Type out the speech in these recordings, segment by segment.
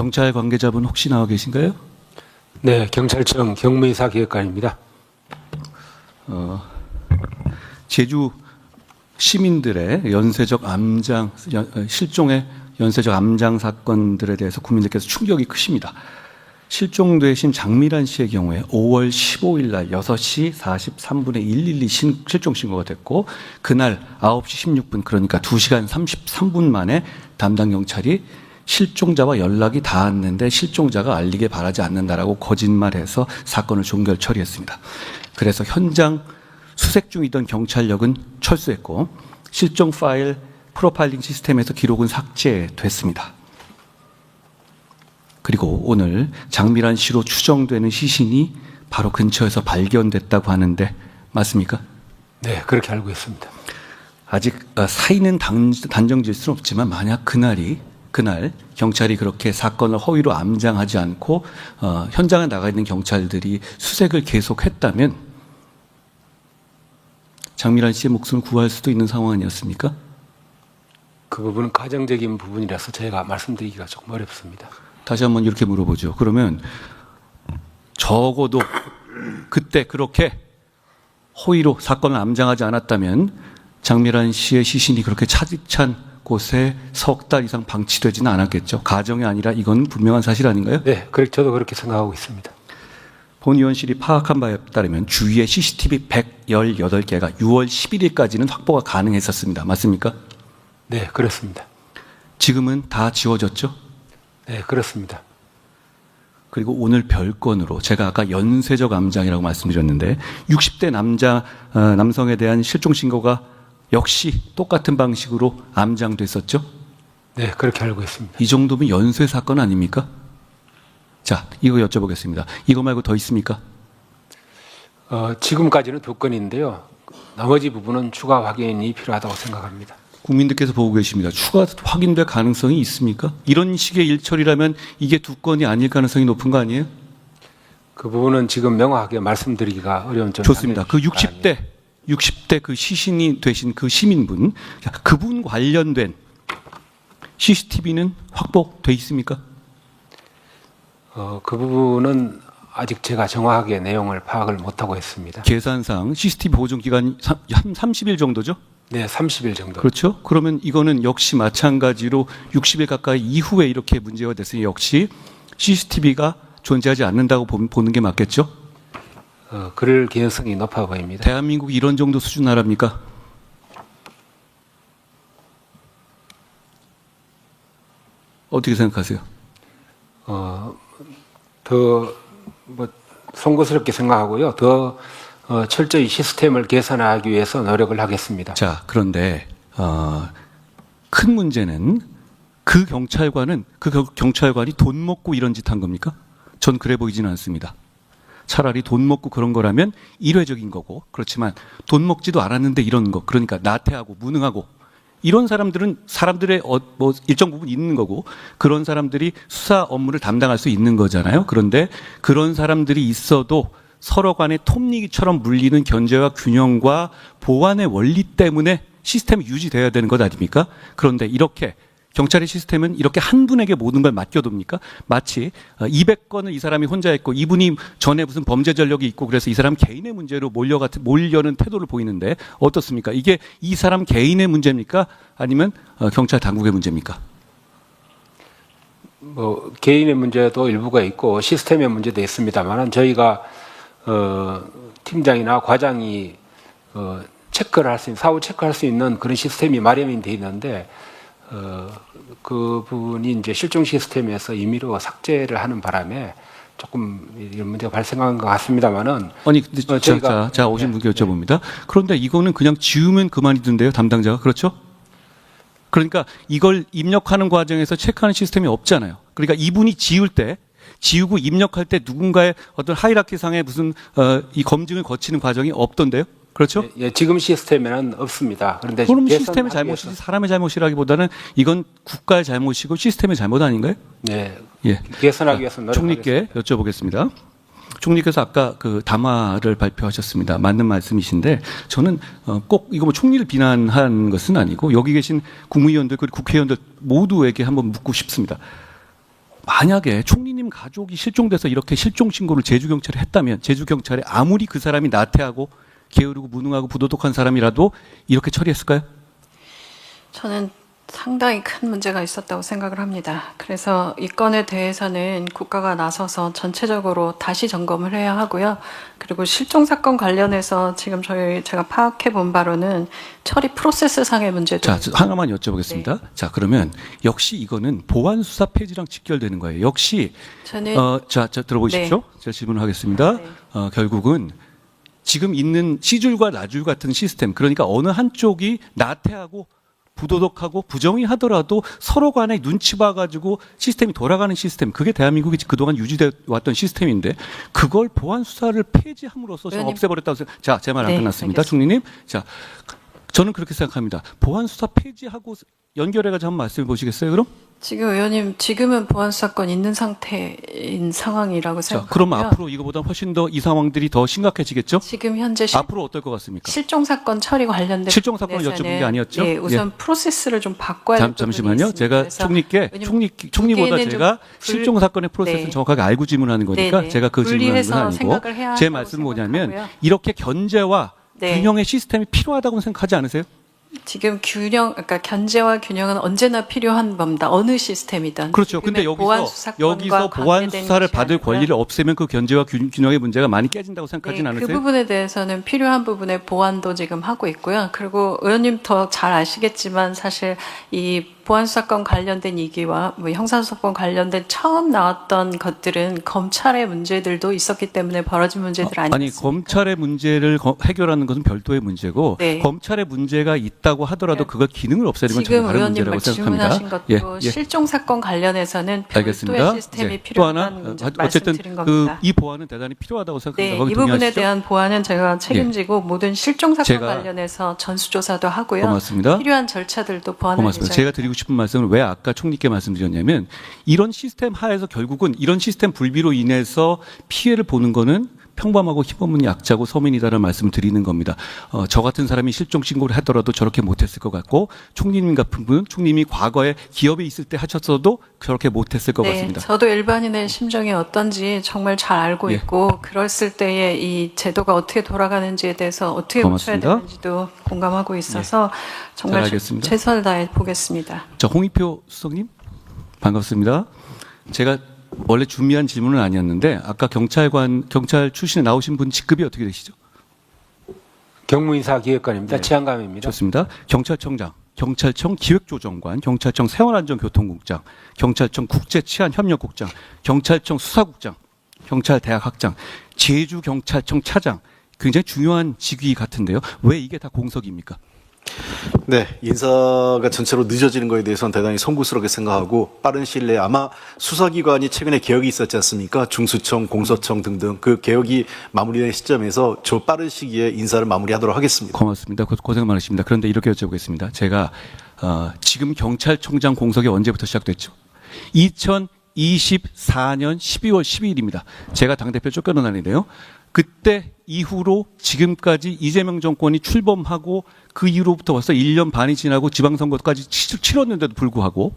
경찰 관계자분 혹시 나와 계신가요? 네, 경찰청 경무이사 기획관입니다. 제주 시민들의 연쇄적 암장, 실종의 연쇄적 암장 사건들에 대해서 국민들께서 충격이 크십니다. 실종되신 장미란 씨의 경우에 5월 15일 날 6시 43분에 112 실종 신고가 됐고 그날 9시 16분 그러니까 2시간 33분 만에 담당 경찰이 실종자와 연락이 닿았는데 실종자가 알리길 바라지 않는다라고 거짓말해서 사건을 종결 처리했습니다. 그래서 현장 수색 중이던 경찰력은 철수했고 실종 파일 프로파일링 시스템에서 기록은 삭제됐습니다. 그리고 오늘 장미란 씨로 추정되는 시신이 바로 근처에서 발견됐다고 하는데 맞습니까? 네, 그렇게 알고 있습니다. 아직 사인은 단정질 수는 없지만 만약 그날 경찰이 그렇게 사건을 허위로 암장하지 않고 현장에 나가 있는 경찰들이 수색을 계속했다면 장미란 씨의 목숨을 구할 수도 있는 상황 아니었습니까? 그 부분은 가정적인 부분이라서 제가 말씀드리기가 조금 어렵습니다. 다시 한번 이렇게 물어보죠. 그러면 적어도 그때 그렇게 허위로 사건을 암장하지 않았다면 장미란 씨의 시신이 그렇게 차디찬 곳에 석 달 이상 방치되지는 않았겠죠. 가정이 아니라 이건 분명한 사실 아닌가요? 네, 저도 그렇게 생각하고 있습니다. 본 의원실이 파악한 바에 따르면 주위에 CCTV 118개가 6월 11일까지는 확보가 가능했었습니다. 맞습니까? 네, 그렇습니다. 지금은 다 지워졌죠? 네, 그렇습니다. 그리고 오늘 별건으로 제가 아까 연쇄적 암장이라고 말씀드렸는데 60대 남성에 대한 실종 신고가 역시 똑같은 방식으로 암장됐었죠? 네, 그렇게 알고 있습니다. 이 정도면 연쇄 사건 아닙니까? 자, 이거 여쭤보겠습니다. 이거 말고 더 있습니까? 지금까지는 2건인데요. 나머지 부분은 추가 확인이 필요하다고 생각합니다. 국민들께서 보고 계십니다. 추가 확인될 가능성이 있습니까? 이런 식의 일처리라면 이게 2건이 아닐 가능성이 높은 거 아니에요? 그 부분은 지금 명확하게 말씀드리기가 어려운 점. 좋습니다. 그 60대 그 시신이 되신 그 시민분, 그분 관련된 CCTV는 확보돼 있습니까? 그 부분은 아직 제가 정확하게 내용을 파악을 못하고 있습니다. 계산상 CCTV 보존 기간이 한 30일 정도죠? 네, 30일 정도. 그렇죠? 그러면 이거는 역시 마찬가지로 60일 가까이 이후에 이렇게 문제가 됐으니 역시 CCTV가 존재하지 않는다고 보는 게 맞겠죠? 그럴 개연성이 높아 보입니다. 대한민국이 이런 정도 수준 나라입니까? 어떻게 생각하세요? 더 송구스럽게 생각하고요. 더 철저히 시스템을 개선하기 위해서 노력을 하겠습니다. 자, 그런데 큰 문제는 그 경찰관이 돈 먹고 이런 짓 한 겁니까? 전 그래 보이지는 않습니다. 차라리 돈 먹고 그런 거라면 일회적인 거고 그렇지만 돈 먹지도 않았는데 이런 거 그러니까 나태하고 무능하고 이런 사람들은 사람들의 일정 부분 있는 거고 그런 사람들이 수사 업무를 담당할 수 있는 거잖아요. 그런데 그런 사람들이 있어도 서로 간에 톱니기처럼 물리는 견제와 균형과 보안의 원리 때문에 시스템이 유지돼야 되는 것 아닙니까? 그런데 이렇게 경찰의 시스템은 이렇게 한 분에게 모든 걸 맡겨둡니까? 마치 200건을 이 사람이 혼자 했고 이분이 전에 무슨 범죄 전력이 있고 그래서 이 사람 개인의 문제로 몰려는 태도를 보이는데 어떻습니까? 이게 이 사람 개인의 문제입니까? 아니면 경찰 당국의 문제입니까? 개인의 문제도 일부가 있고 시스템의 문제도 있습니다만 저희가 팀장이나 과장이 체크를 할 수 있는 사후 체크할 수 있는 그런 시스템이 마련이 돼 있는데 그 부분이 이제 실종 시스템에서 임의로 삭제를 하는 바람에 조금 이런 문제가 발생한 것 같습니다만은 아니 근데 자 오신 분께 여쭤봅니다. 그런데 이거는 그냥 지우면 그만이던데요, 담당자가 그렇죠? 그러니까 이걸 입력하는 과정에서 체크하는 시스템이 없잖아요. 그러니까 이분이 지우고 입력할 때 누군가의 어떤 하이라키상의 무슨 이 검증을 거치는 과정이 없던데요. 그렇죠? 예, 지금 시스템에는 없습니다. 그런데 그럼 시스템의 잘못이지 사람의 잘못이라기보다는 이건 국가의 잘못이고 시스템의 잘못 아닌가요? 네. 예. 개선하기 위해서 노력하겠습니다. 총리께 여쭤보겠습니다. 총리께서 아까 그 담화를 발표하셨습니다. 맞는 말씀이신데 저는 꼭 이거 총리를 비난한 것은 아니고 여기 계신 국무위원들 그리고 국회의원들 모두에게 한번 묻고 싶습니다. 만약에 총리님 가족이 실종돼서 이렇게 실종 신고를 제주경찰에 했다면 제주경찰에 아무리 그 사람이 나태하고 게으르고 무능하고 부도덕한 사람이라도 이렇게 처리했을까요? 저는 상당히 큰 문제가 있었다고 생각을 합니다. 그래서 이 건에 대해서는 국가가 나서서 전체적으로 다시 점검을 해야 하고요. 그리고 실종 사건 관련해서 지금 제가 파악해 본 바로는 처리 프로세스 상의 문제도 자, 하나만 여쭤보겠습니다. 네. 자, 그러면 역시 이거는 보안 수사 폐지랑 직결되는 거예요. 역시 저는 자, 들어보십시오. 제가 질문을 하겠습니다. 네. 결국은 지금 있는 C줄과 나줄 같은 시스템, 그러니까 어느 한쪽이 나태하고 부도덕하고 부정의하더라도 서로 간에 눈치 봐가지고 시스템이 돌아가는 시스템, 그게 대한민국이 그동안 유지돼 왔던 시스템인데 그걸 보안 수사를 폐지함으로써 좀 의원님. 없애버렸다고 생각. 자, 제 말 안 네, 끝났습니다, 알겠습니다. 총리님. 자, 저는 그렇게 생각합니다. 보안 수사 폐지하고 연결해가지고 한번 말씀해 보시겠어요, 그럼? 지금 의원님 지금은 보안 수사권 있는 상태인 상황이라고 자, 생각하고요. 그럼 앞으로 이거보다 훨씬 더 이 상황들이 더 심각해지겠죠? 지금 현재 앞으로 어떨 것 같습니까? 실종 사건 처리 관련된 실종 사건을 부분에서는 여쭤본 게 아니었죠? 네, 우선 프로세스를 좀 바꿔야 될 부분이 잠시만요. 있습니다. 제가 그래서 총리께 왜냐면 총리보다 두 개는 제가 좀 실종 사건의 프로세스를 네. 정확하게 알고 질문하는 거니까 네, 네. 제가 그 질문하는 건 분리해서 아니고 생각을 해야 제 한다고 말씀은 뭐냐면 생각하고요. 이렇게 견제와 네. 균형의 시스템이 필요하다고 생각하지 않으세요? 지금 그러니까 견제와 균형은 언제나 필요한 겁니다. 어느 시스템이든. 그렇죠. 근데 지금의 보안 여기서 수사권과 보안 관계된 수사를 것이 받을 아니고요. 권리를 없애면 그 견제와 균형의 문제가 많이 깨진다고 생각하진 네, 않으세요? 그 부분에 대해서는 필요한 부분의 보완도 지금 하고 있고요. 그리고 의원님 더 잘 아시겠지만 사실 이 보안수사권 관련된 이기와 뭐 형사소송권 관련된 처음 나왔던 것들은 검찰의 문제들도 있었기 때문에 벌어진 문제들 아니었습니까? 아니 검찰의 문제를 해결하는 것은 별도의 문제고 네. 검찰의 문제가 있다고 하더라도 네. 그걸 기능을 없애는 건 지금 전혀 다른 의원님 문제라고 생각합니다. 질문하신 것도 실종 사건 관련해서는 알겠습니다. 별도의 시스템이 이제 또 하나 필요하다는 문제 어쨌든 말씀드린 겁니다. 이 보안은 대단히 필요하다고 네, 생각합니다. 이 거기 부분에 동의하시죠? 대한 보완은 제가 책임지고 모든 실종 사건 제가 관련해서 전수조사도 하고요. 고맙습니다. 필요한 절차들도 보완할 고맙습니다. 예정입니다. 제가 드리고 싶은 말씀은 왜 아까 총리께 말씀드렸냐면 이런 시스템 하에서 결국은 이런 시스템 불비로 인해서 피해를 보는 거는 평범하고 힘없는 약자고 서민이다라는 말씀을 드리는 겁니다. 저 같은 사람이 실종 신고를 하더라도 저렇게 못했을 것 같고 총리님 같은 분은 총리님이 과거에 기업에 있을 때 하셨어도 저렇게 못했을 것 같습니다. 저도 일반인의 심정이 어떤지 정말 잘 알고 예. 있고 그랬을 때에 이 제도가 어떻게 돌아가는지에 대해서 어떻게 고쳐야 고맙습니다. 되는지도 공감하고 있어서 정말 잘 알겠습니다. 최선을 다해 보겠습니다. 자, 홍익표 수석님 반갑습니다. 제가 원래 준비한 질문은 아니었는데 아까 경찰 출신에 나오신 분 직급이 어떻게 되시죠? 경무인사 기획관입니다. 네. 치안감입니다. 좋습니다. 경찰청장, 경찰청 기획조정관, 경찰청 생활안전교통국장, 경찰청 국제치안협력국장, 경찰청 수사국장, 경찰대학학장, 제주경찰청 차장. 굉장히 중요한 직위 같은데요. 왜 이게 다 공석입니까? 네, 인사가 전체로 늦어지는 것에 대해서는 대단히 송구스럽게 생각하고 빠른 시일 내에 아마 수사기관이 최근에 개혁이 있었지 않습니까? 중수청, 공소청 등등 그 개혁이 마무리된 시점에서 저 빠른 시기에 인사를 마무리하도록 하겠습니다. 고맙습니다. 고생 많으십니다. 그런데 이렇게 여쭤보겠습니다. 제가 지금 경찰청장 공석이 언제부터 시작됐죠? 2024년 12월 12일입니다. 제가 당대표 쫓겨난 날인데요. 그때 이후로 지금까지 이재명 정권이 출범하고 그 이후로부터 벌써 1년 반이 지나고 지방선거까지 치렀는데도 불구하고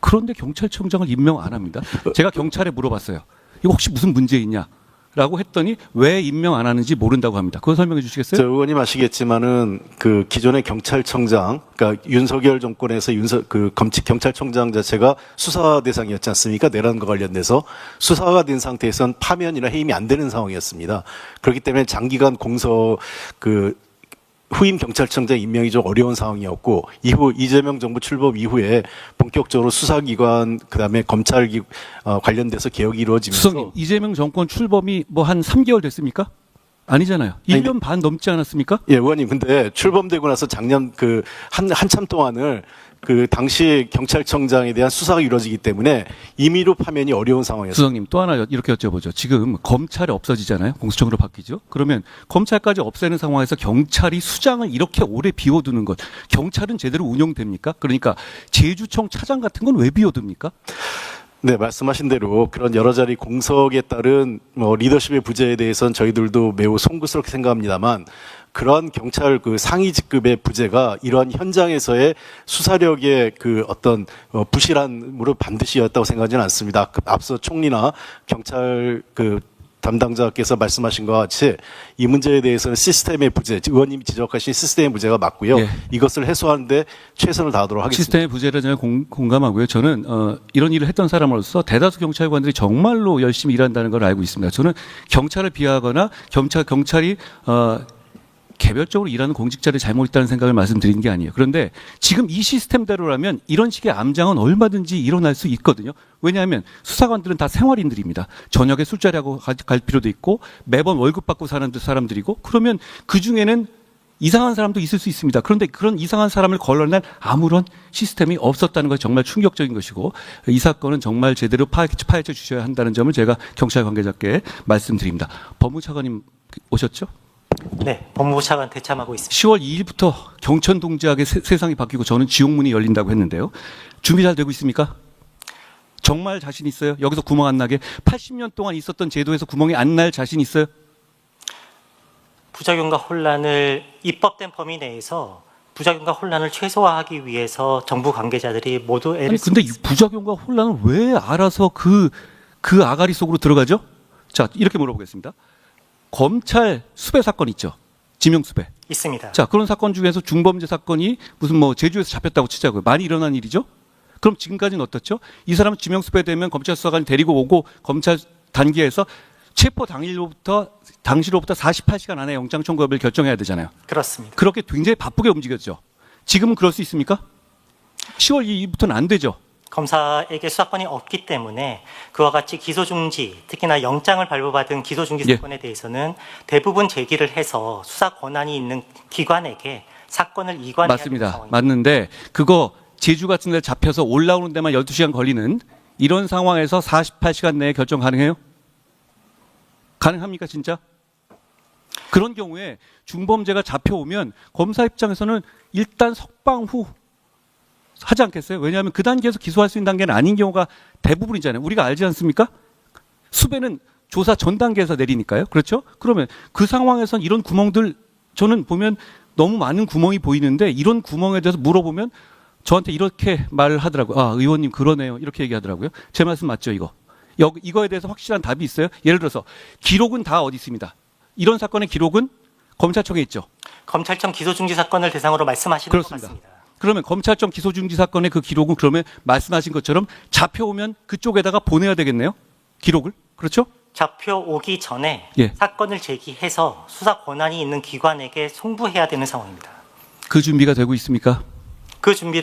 그런데 경찰청장을 임명 안 합니다. 제가 경찰에 물어봤어요. 이거 혹시 무슨 문제 있냐? 라고 했더니 왜 임명 안 하는지 모른다고 합니다. 그거 설명해 주시겠어요? 저 의원님 아시겠지만은 그 기존의 경찰청장, 그러니까 윤석열 정권에서 경찰청장 자체가 수사 대상이었지 않습니까? 내란과 관련돼서 수사가 된 상태에선 파면이나 해임이 안 되는 상황이었습니다. 그렇기 때문에 장기간 후임 경찰청장 임명이 좀 어려운 상황이었고 이후 이재명 정부 출범 이후에 본격적으로 수사기관 그다음에 검찰 관련돼서 개혁이 이루어지면서 수석님, 이재명 정권 출범이 뭐 한 3개월 됐습니까? 아니잖아요. 1년 반 넘지 않았습니까? 예, 의원님. 근데 출범되고 나서 작년 한참 동안을 당시 경찰청장에 대한 수사가 이루어지기 때문에 임의로 파면이 어려운 상황이었습니다. 수석님, 또 하나 이렇게 여쭤보죠. 지금 검찰이 없어지잖아요. 공수처로 바뀌죠. 그러면 검찰까지 없애는 상황에서 경찰이 수장을 이렇게 오래 비워두는 것, 경찰은 제대로 운영됩니까? 그러니까 제주청 차장 같은 건 왜 비워둡니까? 네, 말씀하신 대로 그런 여러 자리 공석에 따른 리더십의 부재에 대해서는 저희들도 매우 송구스럽게 생각합니다만 그러한 경찰 그 상위 직급의 부재가 이러한 현장에서의 수사력의 그 어떤 부실함으로 반드시였다고 생각하지는 않습니다. 앞서 총리나 경찰 그 담당자께서 말씀하신 것과 같이 이 문제에 대해서는 시스템의 부재, 의원님이 지적하신 시스템의 부재가 맞고요. 예. 이것을 해소하는데 최선을 다하도록 하겠습니다. 시스템의 부재를 저는 공감하고요. 저는 이런 일을 했던 사람으로서 대다수 경찰관들이 정말로 열심히 일한다는 걸 알고 있습니다. 저는 경찰을 비하하거나 경찰이 개별적으로 일하는 공직자를 잘못했다는 생각을 말씀드리는 게 아니에요. 그런데 지금 이 시스템대로라면 이런 식의 암장은 얼마든지 일어날 수 있거든요. 왜냐하면 수사관들은 다 생활인들입니다. 저녁에 술자리하고 갈 필요도 있고 매번 월급 받고 사는 사람들이고 그러면 그중에는 이상한 사람도 있을 수 있습니다. 그런데 그런 이상한 사람을 걸러낼 아무런 시스템이 없었다는 것이 정말 충격적인 것이고 이 사건은 정말 제대로 파헤쳐 주셔야 한다는 점을 제가 경찰 관계자께 말씀드립니다. 법무차관님 오셨죠? 네, 법무부 차관 대참하고 있습니다. 10월 2일부터 경천 동지하게 세상이 바뀌고 저는 지옥문이 열린다고 했는데요. 준비 잘 되고 있습니까? 정말 자신 있어요? 여기서 구멍 안 나게 80년 동안 있었던 제도에서 구멍이 안 날 자신 있어요? 부작용과 혼란을 입법된 범위 내에서 부작용과 혼란을 최소화하기 위해서 정부 관계자들이 모두 애를 아니 근데 이 부작용과 혼란을 왜 알아서 그 아가리 속으로 들어가죠? 자, 이렇게 물어보겠습니다. 검찰 수배 사건 있죠. 지명 수배. 있습니다. 자, 그런 사건 중에서 중범죄 사건이 무슨 뭐 제주에서 잡혔다고 치자고요. 많이 일어난 일이죠. 그럼 지금까지는 어떻죠? 이 사람은 지명 수배되면 검찰 수사관이 데리고 오고 검찰 단계에서 체포 당시로부터 48시간 안에 영장 청구 여부를 결정해야 되잖아요. 그렇습니다. 그렇게 굉장히 바쁘게 움직였죠. 지금은 그럴 수 있습니까? 10월 2일부터는 안 되죠. 검사에게 수사권이 없기 때문에 그와 같이 기소중지, 특히나 영장을 발부받은 기소중지 예. 사건에 대해서는 대부분 제기를 해서 수사 권한이 있는 기관에게 사건을 이관해야 되는 맞습니다. 상황입니다. 맞는데 그거 제주 같은 데 잡혀서 올라오는 데만 12시간 걸리는 이런 상황에서 48시간 내에 결정 가능해요? 가능합니까 진짜? 그런 경우에 중범죄가 잡혀오면 검사 입장에서는 일단 석방 후 하지 않겠어요? 왜냐하면 그 단계에서 기소할 수 있는 단계는 아닌 경우가 대부분이잖아요. 우리가 알지 않습니까? 수배는 조사 전 단계에서 내리니까요. 그렇죠? 그러면 그 상황에선 이런 구멍들 저는 보면 너무 많은 구멍이 보이는데 이런 구멍에 대해서 물어보면 저한테 이렇게 말을 하더라고요. 아, 의원님 그러네요. 이렇게 얘기하더라고요. 제 말씀 맞죠, 이거? 이거에 대해서 확실한 답이 있어요? 예를 들어서 기록은 다 어디 있습니다. 이런 사건의 기록은 검찰청에 있죠. 검찰청 기소중지 사건을 대상으로 말씀하시는 그렇습니다. 것 같습니다. 그러면 검찰청 기소중지 사건의 그 기록은 그러면 말씀하신 것처럼 잡혀오면 그쪽에다가 보내야 되겠네요. 기록을. 그렇죠? 잡혀오기 전에 예. 사건을 제기해서 수사 권한이 있는 기관에게 송부해야 되는 상황입니다. 그 준비가 되고 있습니까? 그 준비를